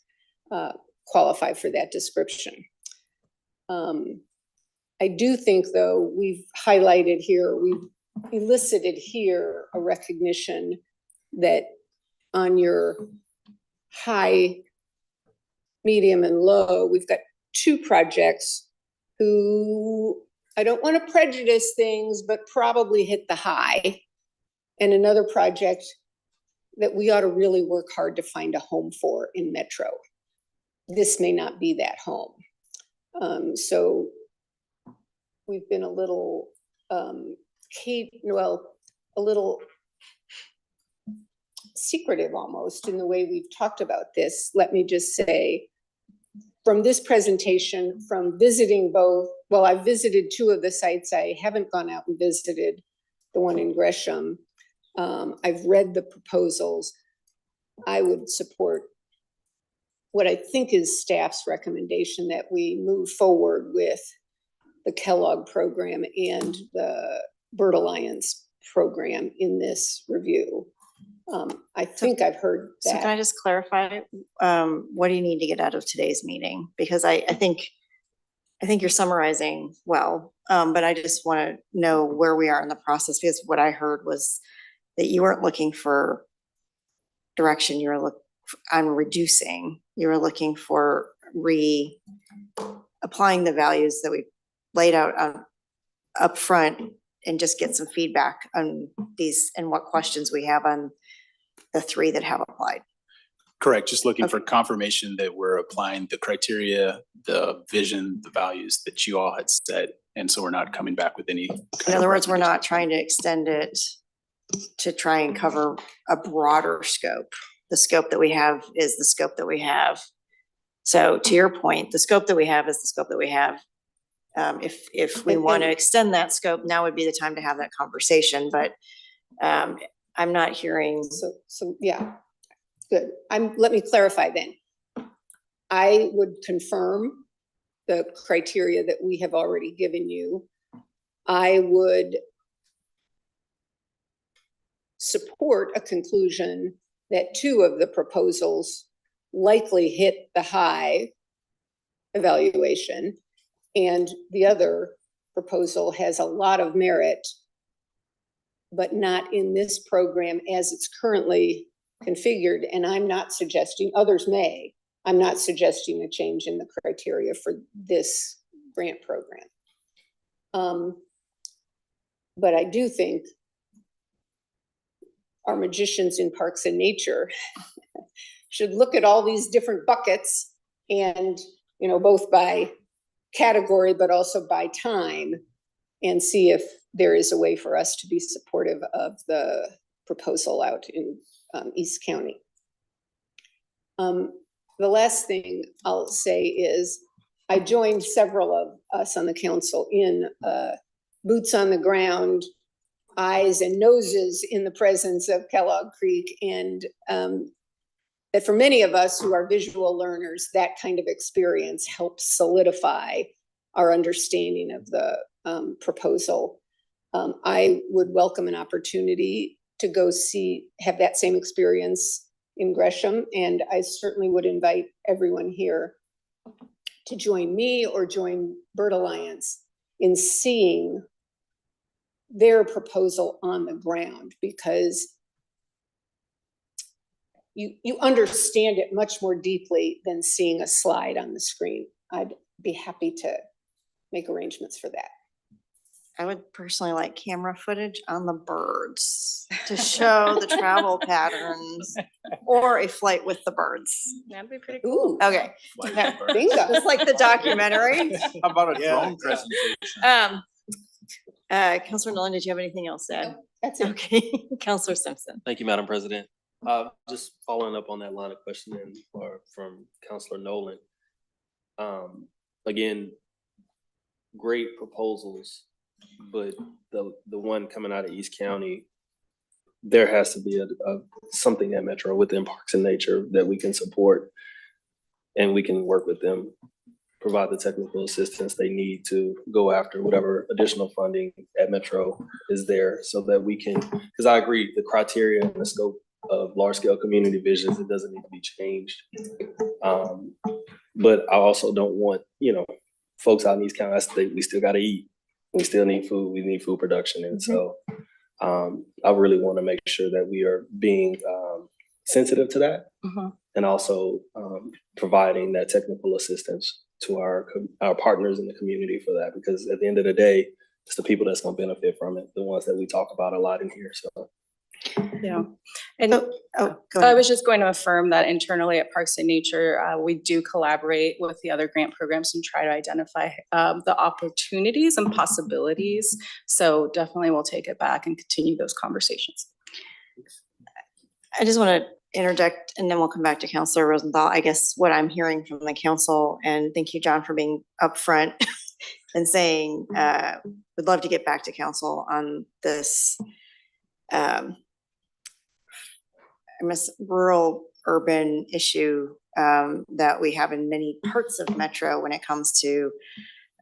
qualify for that description. I do think, though, we've highlighted here, we've elicited here a recognition that on your high, medium, and low, we've got two projects who, I don't want to prejudice things, but probably hit the high, and another project that we ought to really work hard to find a home for in Metro. This may not be that home. So we've been a little, a little secretive almost in the way we've talked about this. Let me just say, from this presentation, from visiting both, well, I've visited two of the sites. I haven't gone out and visited the one in Gresham. I've read the proposals. I would support what I think is staff's recommendation, that we move forward with the Kellogg program and the Bird Alliance program in this review. I think I've heard So can I that. just clarify, what do you need to get out of today's meeting? Because I think you're summarizing well, but I just want to know where we are in the process, because what I heard was that you weren't looking for direction, you were on reducing, you were looking for applying the values that we laid out up front, and just get some feedback on these and what questions we have on the 3 that have applied. Correct, just looking for confirmation that we're applying the criteria, the vision, the values that you all had set. And so we're not coming back with any. In other words, we're not trying to extend it to try and cover a broader scope. The scope that we have is the scope that we have. So to your point, the scope that we have is the scope that we have. If we want to extend that scope, now would be the time to have that conversation, but I'm not hearing. So, yeah, good. Let me clarify then. I would confirm the criteria that we have already given you. I would support a conclusion that 2 of the proposals likely hit the high evaluation, and the other proposal has a lot of merit, but not in this program as it's currently configured. And I'm not suggesting, others may, I'm not suggesting a change in the criteria for this grant program. But I do think our magicians in Parks and Nature should look at all these different buckets and, both by category, but also by time, and see if there is a way for us to be supportive of the proposal out in East County. The last thing I'll say is I joined several of us on the council in boots on the ground, eyes and noses in the presence of Kellogg Creek, and that for many of us who are visual learners, that kind of experience helps solidify our understanding of the proposal. I would welcome an opportunity to go have that same experience in Gresham, and I certainly would invite everyone here to join me or join Bird Alliance in seeing their proposal on the ground, because you understand it much more deeply than seeing a slide on the screen. I'd be happy to make arrangements for that. I would personally like camera footage on the birds to show the travel patterns, or a flight with the birds. That'd be pretty cool. Ooh, Okay. bingo. Just like the documentary. How about a Yeah, drone yeah. presentation? Councilor Nolan, did you have anything else to add? That's it. Okay, Councilor Simpson. Thank you, Madam President. Just following up on that line of questioning from Councilor Nolan. Again, great proposals, but the one coming out of East County, there has to be something at Metro within Parks and Nature that we can support, and we can work with them, provide the technical assistance they need to go after whatever additional funding at Metro is there, so that we can, because I agree, the criteria and the scope of large scale community visions, it doesn't need to be changed. But I also don't want, folks out in East County, we still gotta eat. We still need food, we need food production. And so I really wanna make sure that we are being sensitive to that, and also providing that technical assistance to our partners in the community for that, because at the end of the day, it's the people that's gonna benefit from it, the ones that we talk about a lot in here, so. Yeah. And Oh, go I ahead. was just going to affirm that internally at Parks and Nature, we do collaborate with the other grant programs and try to identify the opportunities and possibilities. So definitely we'll take it back and continue those conversations. I just want to interject, and then we'll come back to Councilor Rosenthal. I guess what I'm hearing from the council, and thank you, John, for being upfront and saying, would love to get back to council on this rural urban issue that we have in many parts of Metro when it comes to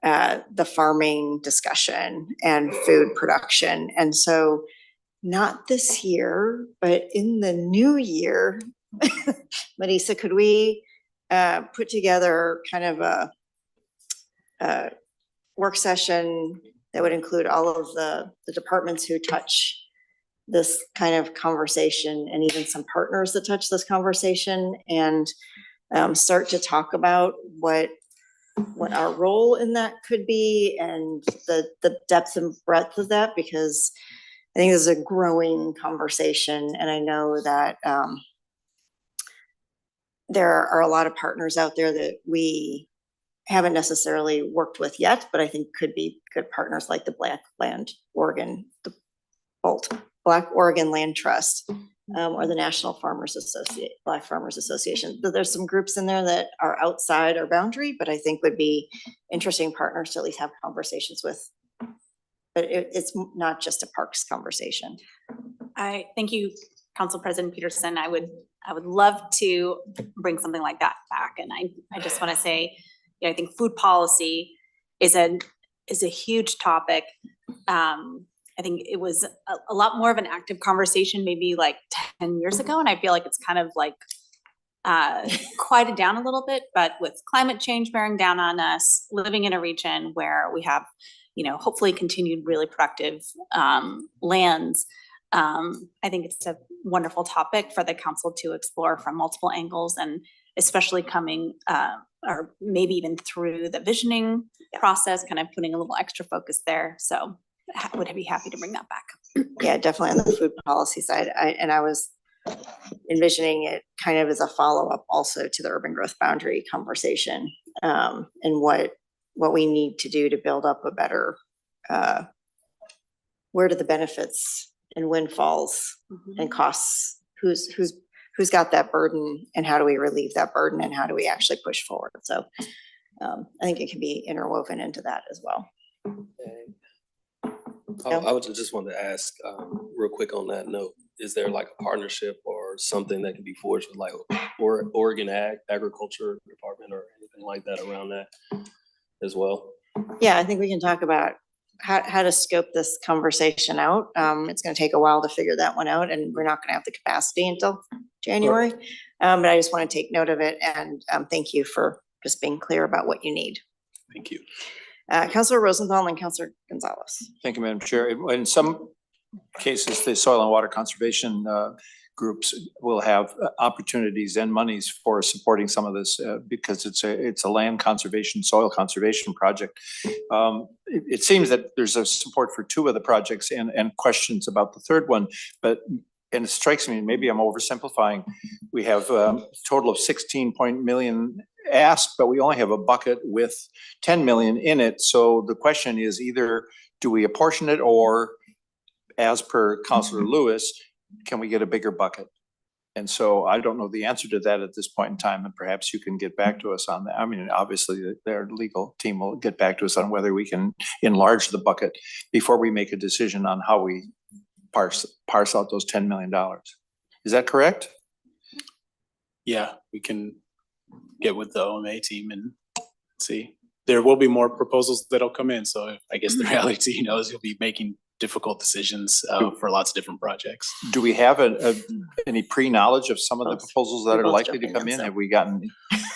the farming discussion and food production. And so not this year, but in the new year, Marisa, could we put together kind of a work session that would include all of the departments who touch this kind of conversation and even some partners that touch this conversation, and start to talk about what our role in that could be and the depth and breadth of that, because I think this is a growing conversation, and I know that there are a lot of partners out there that we haven't necessarily worked with yet, but I think could be good partners, like the Black Oregon Land Trust, or the National Black Farmers Association. There's some groups in there that are outside our boundary, but I think would be interesting partners to at least have conversations with. But it's not just a parks conversation. I thank you, Council President Peterson. I would love to bring something like that back. And I just want to say, you know, I think food policy is a huge topic. I think it was a lot more of an active conversation maybe like 10 years ago. And I feel like it's kind of like quieted down a little bit, but with climate change bearing down on us, living in a region where we have, you know, hopefully continued really productive lands, I think it's a wonderful topic for the council to explore from multiple angles, and especially coming or maybe even through the visioning process, kind of putting a little extra focus there. So I would be happy to bring that back. Yeah, definitely on the food policy side. I was envisioning it kind of as a follow-up also to the urban growth boundary conversation, and what we need to do to build up a better, where do the benefits and windfalls and costs, who's got that burden, and how do we relieve that burden, and how do we actually push forward? So I think it can be interwoven into that as well. I would just want to ask, real quick on that note, is there like a partnership or something that can be forged with like Oregon Agriculture Department or anything like that around that as well? Yeah, I think we can talk about how to scope this conversation out. It's gonna take a while to figure that one out, and we're not gonna have the capacity until January. But I just wanna take note of it, and thank you for just being clear about what you need. Thank you. Councilor Rosenthal and Councilor Gonzalez. Thank you, Madam Chair. In some cases, the soil and water conservation groups will have opportunities and monies for supporting some of this because it's a land conservation, soil conservation project. It seems that there's a support for two of the projects and questions about the third one, and it strikes me, maybe I'm oversimplifying. We have a total of 16 million asked, but we only have a bucket with 10 million in it. So the question is either do we apportion it, or as per Councilor Lewis, can we get a bigger bucket? And so I don't know the answer to that at this point in time, and perhaps you can get back to us on that. I mean, obviously their legal team will get back to us on whether we can enlarge the bucket before we make a decision on how we parse out those $10 million. Is that correct? Yeah, we can get with the OMA team and see. There will be more proposals that'll come in. So I guess the reality, is you'll be making difficult decisions for lots of different projects. Do we have any pre-knowledge of some of the proposals that are likely to come in? Have we gotten?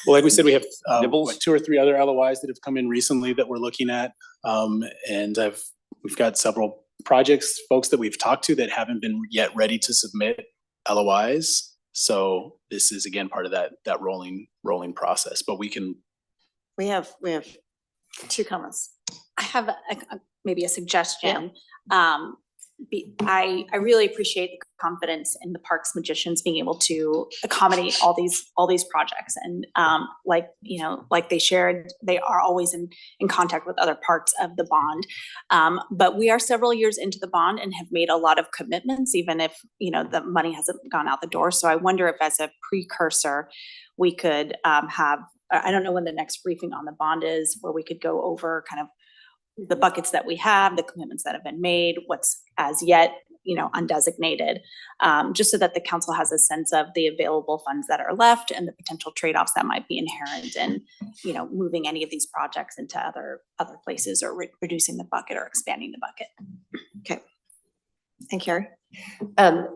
Well, like we said, we have Nibbles? like 2 or 3 other LOIs that have come in recently that we're looking at. And we've got several projects, folks that we've talked to that haven't been yet ready to submit LOIs. So this is again part of that rolling process, but we have 2 comments. I have maybe a suggestion. I really appreciate the confidence in the Parks Magicians being able to accommodate all these projects, and like they shared, they are always in contact with other parts of the bond. But we are several years into the bond and have made a lot of commitments, even if the money hasn't gone out the door. So I wonder if, as a precursor, we could have, I don't know when the next briefing on the bond is, where we could go over kind of the buckets that we have, the commitments that have been made, what's as yet, undesignated, just so that the council has a sense of the available funds that are left and the potential trade-offs that might be inherent in, moving any of these projects into other places, or reducing the bucket or expanding the bucket. Okay. And Carrie?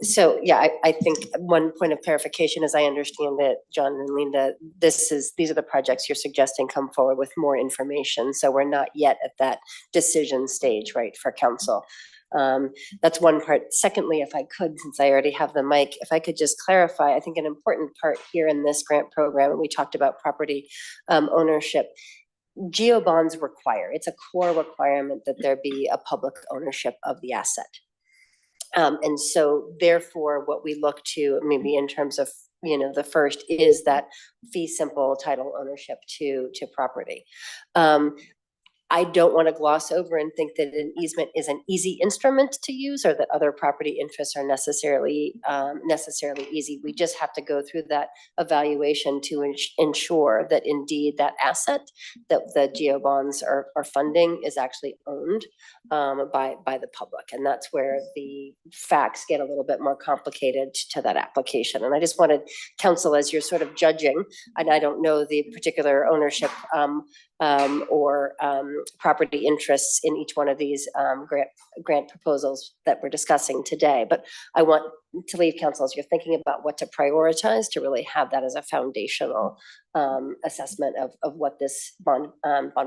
So yeah, I think one point of clarification, as I understand it, John and Linda, these are the projects you're suggesting come forward with more information. So we're not yet at that decision stage, right, for council. That's one part. Secondly, if I could, since I already have the mic, if I could just clarify, I think an important part here in this grant program, and we talked about property ownership. Geo bonds require, it's a core requirement that there be a public ownership of the asset. And so therefore, what we look to, maybe in terms of, the first is that fee simple title ownership to property. I don't want to gloss over and think that an easement is an easy instrument to use or that other property interests are necessarily easy. We just have to go through that evaluation to ensure that indeed that asset that the geo bonds are funding is actually owned by the public. And that's where the facts get a little bit more complicated to that application. And I just wanted council, as you're sort of judging, and I don't know the particular ownership or property interests in each one of these grant proposals that we're discussing today. But I want to leave council as you're thinking about what to prioritize to really have that as a foundational assessment of what this bond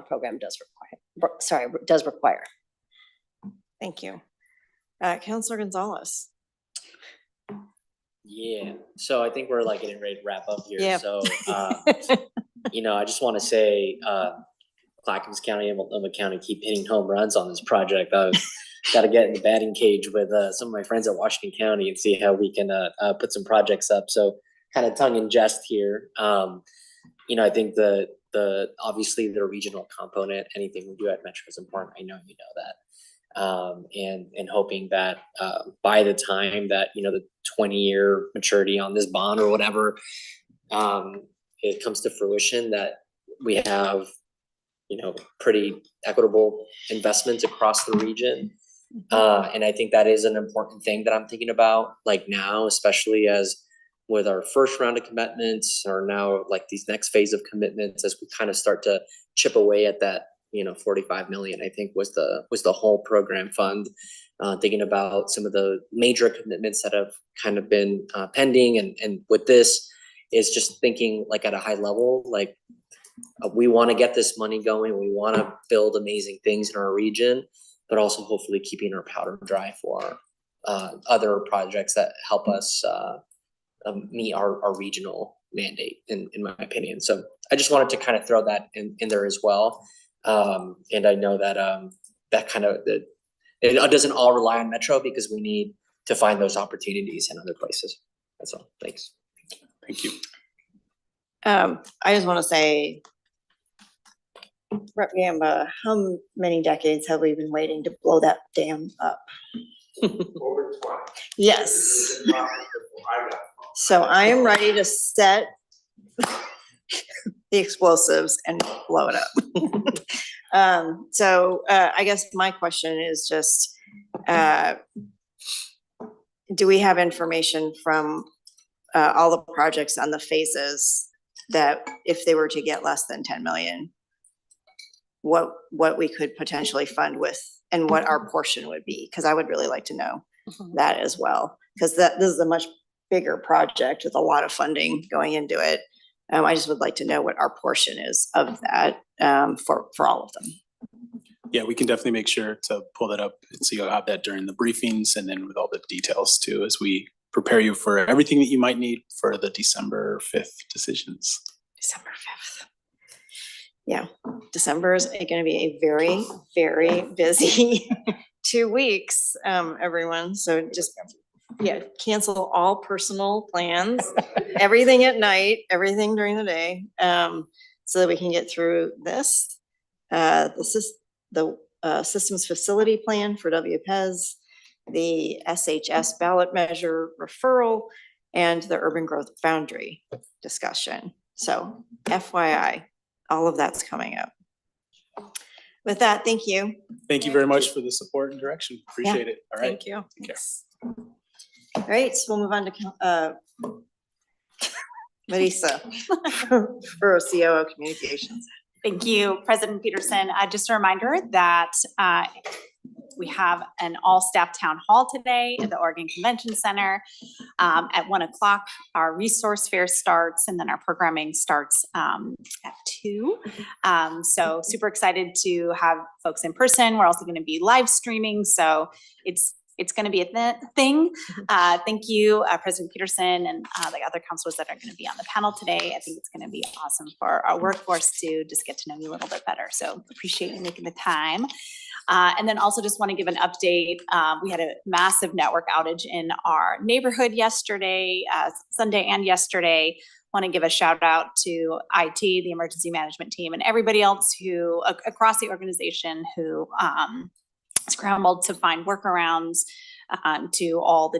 program does require. Thank you. Counselor Gonzalez. Yeah, so I think we're like getting ready to wrap up here. Yeah. So, I just want to say, Clackamas County and Multnomah County keep hitting home runs on this project. I've got to get in the batting cage with some of my friends at Washington County and see how we can put some projects up. So kind of tongue in jest here. I think the obviously the regional component, anything we do at Metro is important. I know you know that. And hoping that by the time that, the 20-year maturity on this bond or whatever, it comes to fruition, that we have, pretty equitable investments across the region. And I think that is an important thing that I'm thinking about, like now, especially as with our first round of commitments, or now like these next phase of commitments, as we kind of start to chip away at that, 45 million, I think was the whole program fund. Thinking about some of the major commitments that have kind of been pending, and with this is just thinking like at a high level, like we want to get this money going. We want to build amazing things in our region, but also hopefully keeping our powder dry for other projects that help us meet our regional mandate, in my opinion. So I just wanted to kind of throw that in there as well. And I know that that kind of it doesn't all rely on Metro, because we need to find those opportunities in other places. That's all. Thanks. Thank you. I just want to say, Rep. Gamba, how many decades have we been waiting to blow that dam up? Over 20. Yes. Before I got So I am ready to set the explosives and blow it up. So I guess my question is just, do we have information from all the projects on the phases that if they were to get less than 10 million, what we could potentially fund with, and what our portion would be? Because I would really like to know that as well, because this is a much bigger project with a lot of funding going into it. I just would like to know what our portion is of that for all of them. Yeah, we can definitely make sure to pull that up, and so you'll have that during the briefings, and then with all the details too, as we prepare you for everything that you might need for the December 5th decisions. December 5th. Yeah, December is going to be a very, very busy 2 weeks, everyone. So just, cancel all personal plans, everything at night, everything during the day, so that we can get through this. This is the systems facility plan for WPEZ, the SHS ballot measure referral, and the urban growth boundary discussion. So FYI, all of that's coming up. With that, thank you. Thank you very much for the support and direction. Appreciate it. All right. Thank you. Take care. All right, so we'll move on to Marisa for COO Communications. Thank you, President Peterson. Just a reminder that we have an all-staff town hall today at the Oregon Convention Center. At 1 o'clock, our resource fair starts, and then our programming starts at 2. So super excited to have folks in person. We're also going to be live streaming, so it's going to be a thing. Thank you, President Peterson and the other counselors that are going to be on the panel today. I think it's going to be awesome for our workforce to just get to know you a little bit better. So appreciate you making the time. And then also just want to give an update. We had a massive network outage in our neighborhood yesterday, Sunday and yesterday. Want to give a shout out to IT, the emergency management team, and everybody else who across the organization who scrambled to find workarounds to all the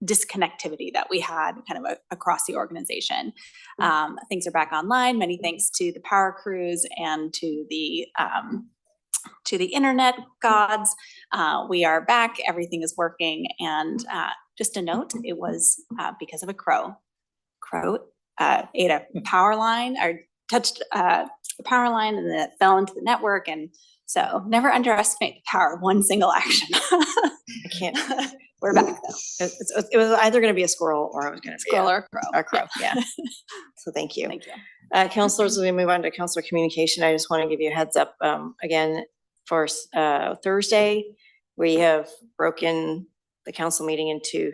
disconnectivity that we had kind of across the organization. Things are back online. Many thanks to the power crews and to the internet gods. We are back. Everything is working. And just a note, it was because of a crow. Crow ate a power line or touched a power line, and then it fell into the network. And so never underestimate the power of one single action. I can't. We're back though. It was either going to be a squirrel or it was going to be Squirrel or crow. a crow. Yeah. So thank you. Thank you. Counselors, as we move on to counselor communication, I just want to give you a heads up. Again, for Thursday, we have broken the council meeting into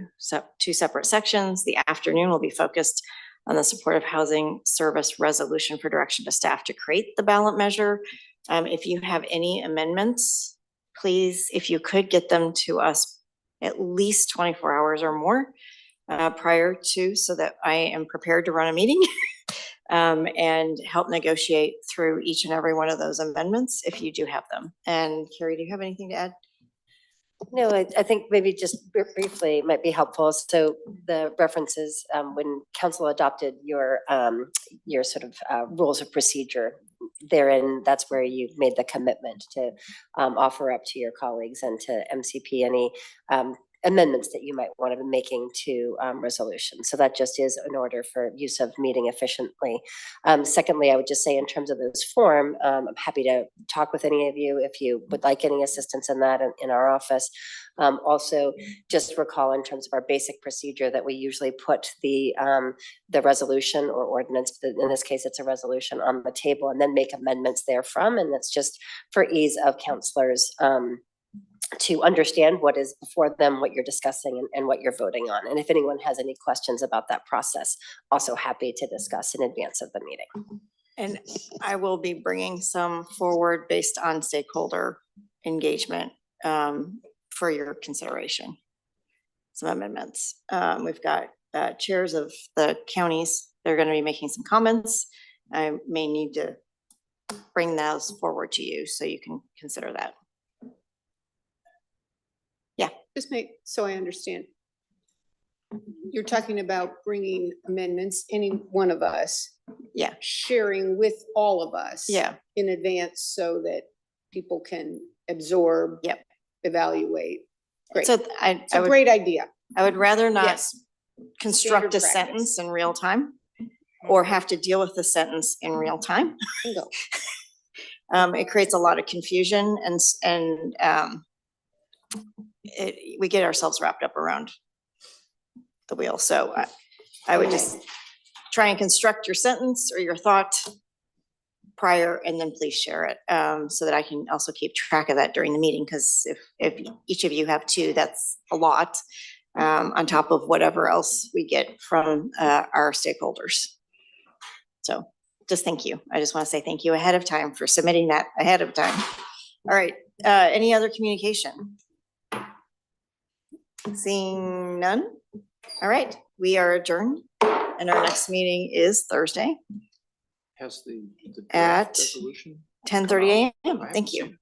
two separate sections. The afternoon will be focused on the supportive housing service resolution for direction to staff to create the ballot measure. If you have any amendments, please, if you could get them to us at least 24 hours or more prior to, so that I am prepared to run a meeting and help negotiate through each and every one of those amendments if you do have them. And Carrie, do you have anything to add? No, I think maybe just briefly might be helpful. So the references, when council adopted your sort of rules of procedure, therein, that's where you made the commitment to offer up to your colleagues and to MCP any amendments that you might want to be making to resolution. So that just is in order for use of meeting efficiently. Secondly, I would just say in terms of this form, I'm happy to talk with any of you if you would like any assistance in that in our office. Also, just recall in terms of our basic procedure that we usually put the resolution or ordinance, in this case, it's a resolution, on the table and then make amendments therefrom. And that's just for ease of counselors to understand what is before them, what you're discussing and what you're voting on. And if anyone has any questions about that process, also happy to discuss in advance of the meeting. And I will be bringing some forward based on stakeholder engagement for your consideration. Some amendments. We've got chairs of the counties. They're going to be making some comments. I may need to bring those forward to you so you can consider that. Just make, so I understand. You're talking about bringing amendments, any one of us. Yeah. Sharing with all of us. Yeah. In advance so that people can absorb. Yep. Evaluate. Great. So It's a great idea. I would rather not Yes. construct a Standard sentence in real time or have to deal with the sentence in real time. Bingo. It creates a lot of confusion and we get ourselves wrapped up around the wheel. So I would just try and construct your sentence or your thought prior, and then please share it so that I can also keep track of that during the meeting. Because if each of you have two, that's a lot on top of whatever else we get from our stakeholders. So just thank you. I just want to say thank you ahead of time for submitting that ahead of time. All right, any other communication? Seeing none. All right, we are adjourned and our next meeting is Thursday Has the at resolution? 10:30 a.m. Thank you.